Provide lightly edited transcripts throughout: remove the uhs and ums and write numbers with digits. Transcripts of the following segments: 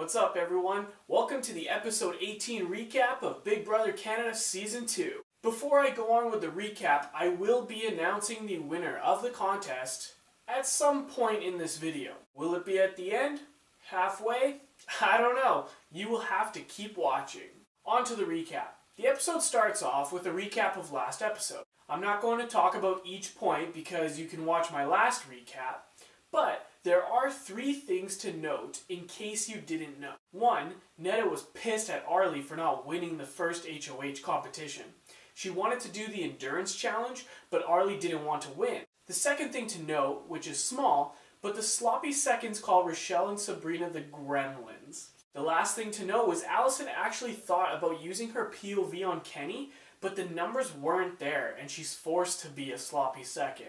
What's up, everyone? Welcome to the episode 18 recap of Big Brother Canada Season 2. Before I go on with the recap, I will be announcing the winner of the contest at some point in this video. Will it be at the end? Halfway? I don't know. You will have to keep watching. On to the recap. The episode starts off with a recap of last episode. I'm not going to talk about each point because you can watch my last recap, but there are 3 things to note in case you didn't know. 1, Neda was pissed at Arlie for not winning the first HOH competition. She wanted to do the endurance challenge, but Arlie didn't want to win. The second thing to note, which is small, but the sloppy seconds called Rochelle and Sabrina the Gremlins. The last thing to know was Allison actually thought about using her POV on Kenny, but the numbers weren't there and she's forced to be a sloppy second.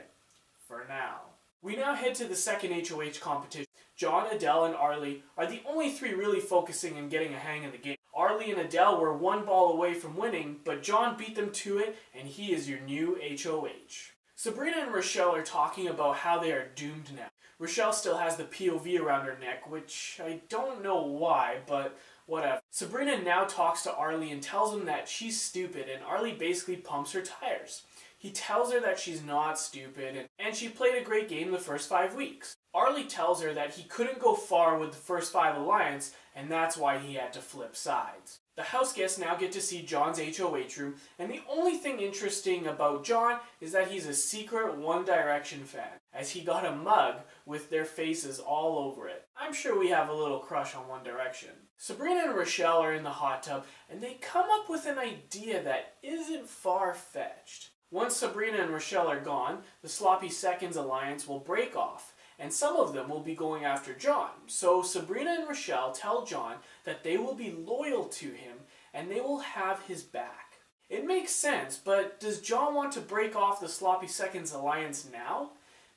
For now. We now head to the second HOH competition. John, Adele, and Arlie are the only 3 really focusing on getting a hang of the game. Arlie and Adele were 1 ball away from winning, but John beat them to it, and he is your new HOH. Sabrina and Rochelle are talking about how they are doomed now. Rochelle still has the POV around her neck, which I don't know why, but whatever. Sabrina now talks to Arlie and tells him that she's stupid, and Arlie basically pumps her tires. He tells her that she's not stupid, and she played a great game the first 5 weeks. Arlie tells her that he couldn't go far with the first 5 alliance, and that's why he had to flip sides. The house guests now get to see John's HOH room, and the only thing interesting about John is that he's a secret One Direction fan, as he got a mug with their faces all over it. I'm sure we have a little crush on One Direction. Sabrina and Rochelle are in the hot tub, and they come up with an idea that isn't far-fetched. Once Sabrina and Rochelle are gone, the Sloppy Seconds alliance will break off, and some of them will be going after John. So Sabrina and Rochelle tell John that they will be loyal to him and they will have his back. It makes sense, but does John want to break off the Sloppy Seconds alliance now?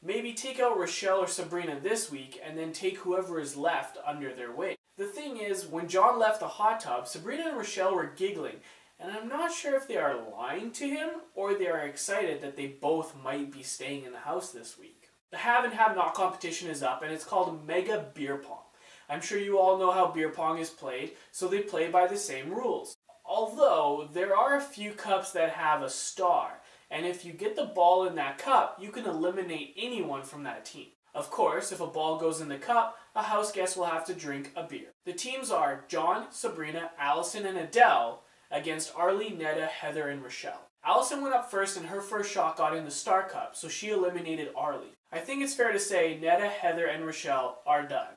Maybe take out Rochelle or Sabrina this week and then take whoever is left under their wing. The thing is, when John left the hot tub, Sabrina and Rochelle were giggling, and I'm not sure if they are lying to him or they are excited that they both might be staying in the house this week. The Have and Have Not competition is up, and it's called Mega Beer Pong. I'm sure you all know how beer pong is played, so they play by the same rules. Although, there are a few cups that have a star, and if you get the ball in that cup, you can eliminate anyone from that team. Of course, if a ball goes in the cup, a house guest will have to drink a beer. The teams are John, Sabrina, Allison, and Adele against Arlie, Neda, Heather, and Rochelle. Allison went up first and her first shot got in the Star Cup, so she eliminated Arlie. I think it's fair to say Neda, Heather, and Rochelle are done.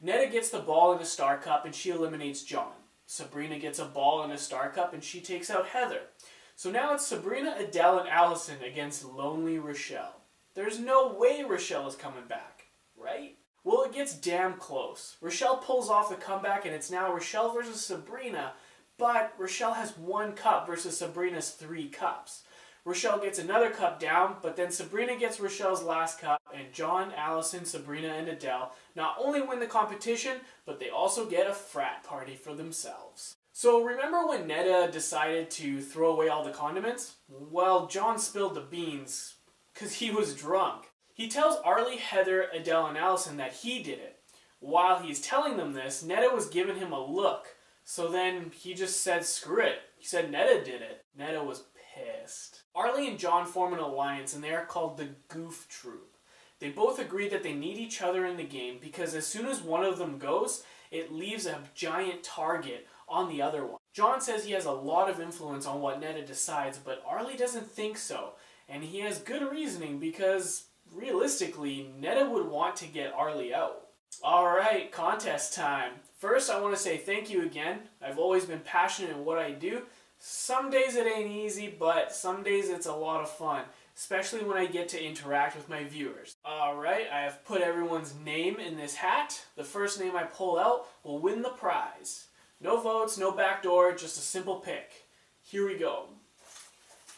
Neda gets the ball in the Star Cup and she eliminates John. Sabrina gets a ball in a Star Cup and she takes out Heather. So now it's Sabrina, Adele, and Allison against lonely Rochelle. There's no way Rochelle is coming back, right? Well, it gets damn close. Rochelle pulls off the comeback and it's now Rochelle versus Sabrina, but Rochelle has 1 cup versus Sabrina's 3 cups. Rochelle gets another cup down, but then Sabrina gets Rochelle's last cup, and John, Allison, Sabrina, and Adele not only win the competition, but they also get a frat party for themselves. So remember when Neda decided to throw away all the condiments? Well, John spilled the beans because he was drunk. He tells Arlie, Heather, Adele, and Allison that he did it. While he's telling them this, Neda was giving him a look. So then he just said screw it. He said Neda did it. Neda was pissed. Arlie and John form an alliance and they are called the Goof Troop. They both agree that they need each other in the game because as soon as one of them goes, it leaves a giant target on the other one. John says he has a lot of influence on what Neda decides, but Arlie doesn't think so. And he has good reasoning because, realistically, Neda would want to get Arlie out. Alright, contest time. First, I want to say thank you again. I've always been passionate in what I do. Some days it ain't easy, but some days it's a lot of fun, especially when I get to interact with my viewers. Alright, I have put everyone's name in this hat. The first name I pull out will win the prize. No votes, no backdoor, just a simple pick. Here we go.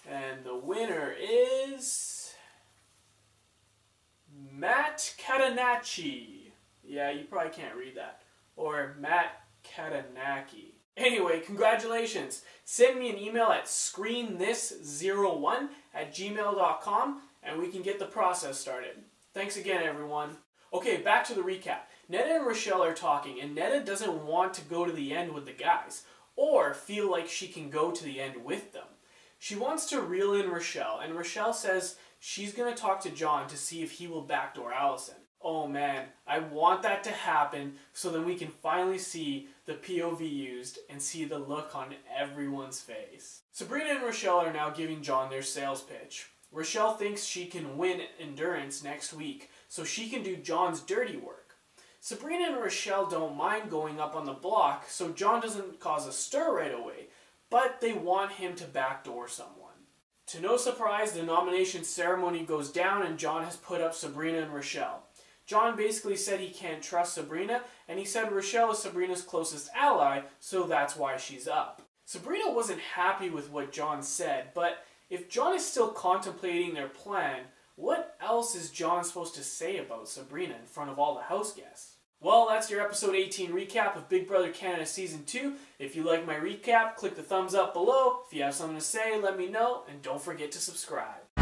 And the winner is Matt Catanacci. Yeah, you probably can't read that. Or Matt Catanacci. Anyway, congratulations. Send me an email at screenthis01@gmail.com and we can get the process started. Thanks again, everyone. Okay, back to the recap. Neda and Rochelle are talking, and Neda doesn't want to go to the end with the guys, or feel like she can go to the end with them. She wants to reel in Rochelle, and Rochelle says she's going to talk to John to see if he will backdoor Allison. Oh man, I want that to happen so then we can finally see the POV used and see the look on everyone's face. Sabrina and Rochelle are now giving John their sales pitch. Rochelle thinks she can win endurance next week, so she can do John's dirty work. Sabrina and Rochelle don't mind going up on the block, so John doesn't cause a stir right away, but they want him to backdoor someone. To no surprise, the nomination ceremony goes down and John has put up Sabrina and Rochelle. John basically said he can't trust Sabrina, and he said Rochelle is Sabrina's closest ally, so that's why she's up. Sabrina wasn't happy with what John said, but if John is still contemplating their plan, what else is John supposed to say about Sabrina in front of all the house guests? Well, that's your episode 18 recap of Big Brother Canada Season 2. If you like my recap, click the thumbs up below. If you have something to say, let me know, and don't forget to subscribe.